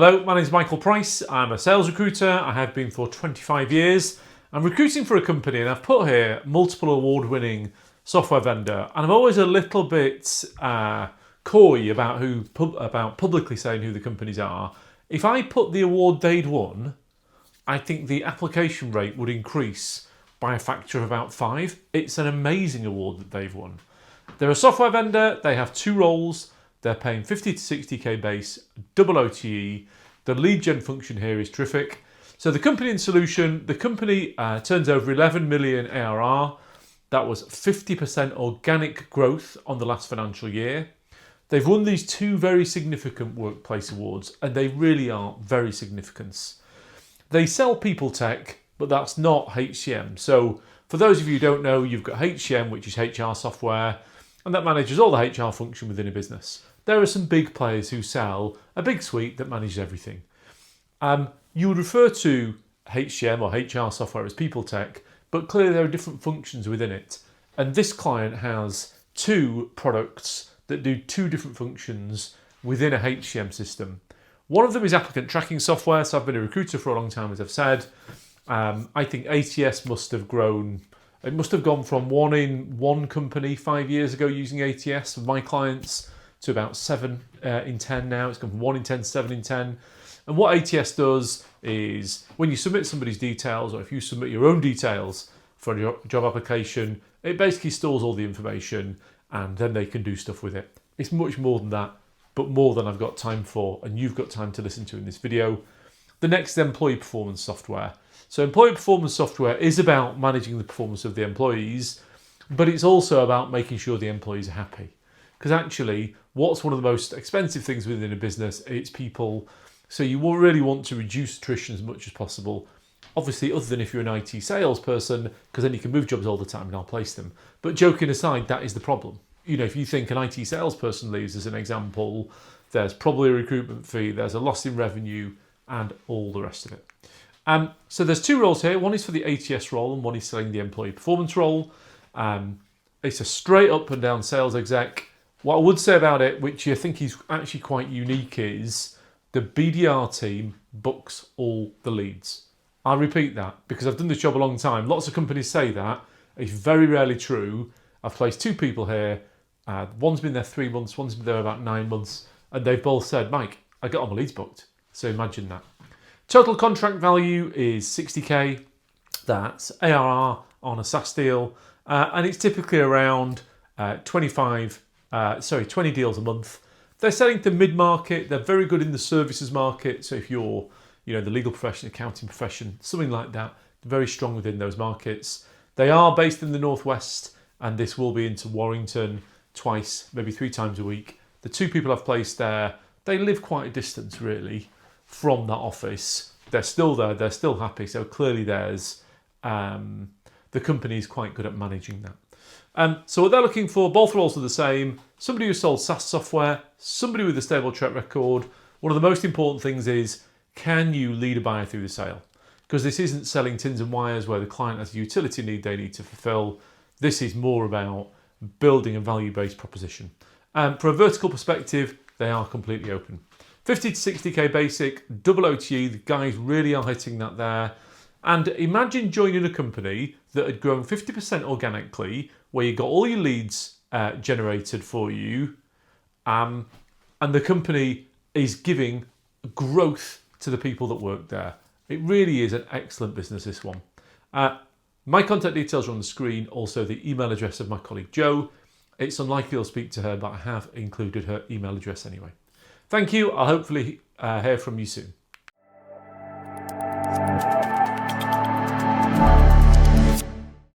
Hello, my name is Michael Price. I'm a sales recruiter. I have been for 25 years. I'm recruiting for a company and I've put here multiple award-winning software vendor, and I'm always a little bit coy about publicly saying who the companies are. If I put the award they'd won, I think the application rate would increase by a factor of about 5. It's an amazing award that they've won. They're a software vendor. They have 2 roles. They're paying 50 to 60k base, double OTE. The lead gen function here is terrific. So the company and solution, the company turns over 11 million ARR. That was 50% organic growth on the last financial year. They've won these 2 very significant workplace awards, and they really are very significant. They sell people tech, but that's not HCM. So for those of you who don't know, you've got HCM, which is HR software, and that manages all the HR function within a business. There are some big players who sell a big suite that manages everything. You would refer to HCM or HR software as people tech, but clearly there are different functions within it. And this client has 2 products that do 2 different functions within a HCM system. One of them is applicant tracking software. So I've been a recruiter for a long time, as I've said. I think ATS must have grown. It must have gone from 1 in 1 company 5 years ago using ATS of my clients to about 7 in 10 now. It's gone from 1 in 10 to 7 in 10. And what ATS does is when you submit somebody's details, or if you submit your own details for your job application, it basically stores all the information and then they can do stuff with it. It's much more than that, but more than I've got time for and you've got time to listen to in this video. The next is employee performance software. So employee performance software is about managing the performance of the employees, but it's also about making sure the employees are happy. Because actually, what's one of the most expensive things within a business? It's people. So you will really want to reduce attrition as much as possible. Obviously, other than if you're an IT salesperson, because then you can move jobs all the time and I'll place them. But joking aside, that is the problem. You know, if you think an IT salesperson leaves as an example, there's probably a recruitment fee, there's a loss in revenue, and all the rest of it. So there's 2 roles here. One is for the ATS role and one is selling the employee performance role. It's a straight up and down sales exec. What I would say about it, which I think is actually quite unique, is the BDR team books all the leads. I repeat that because I've done this job a long time. Lots of companies say that. It's very rarely true. I've placed 2 people here. One's been there 3 months, one's been there about 9 months, and they've both said, Mike, I got all my leads booked. So imagine that. Total contract value is 60k. That's ARR on a SaaS deal, and it's typically around 20 deals a month. They're selling to mid-market. They're very good in the services market. So if you're, the legal profession, accounting profession, something like that, they're very strong within those markets. They are based in the Northwest, and this will be into Warrington twice, maybe 3 times a week. The 2 people I've placed there, they live quite a distance really from that office. They're still there. They're still happy. So clearly there's, the company is quite good at managing that. So what they're looking for, both roles are the same. Somebody who sold SaaS software, somebody with a stable track record. One of the most important things is, can you lead a buyer through the sale? Because this isn't selling tins and wires where the client has a utility need they need to fulfill. This is more about building a value-based proposition. From a vertical perspective, they are completely open. 50 to 60k basic, double OTE, the guys really are hitting that there. And imagine joining a company that had grown 50% organically, where you got all your leads generated for you, and the company is giving growth to the people that work there. It really is an excellent business, this one. My contact details are on the screen, also the email address of my colleague Jo. It's unlikely I'll speak to her, but I have included her email address anyway. Thank you. I'll hopefully hear from you soon.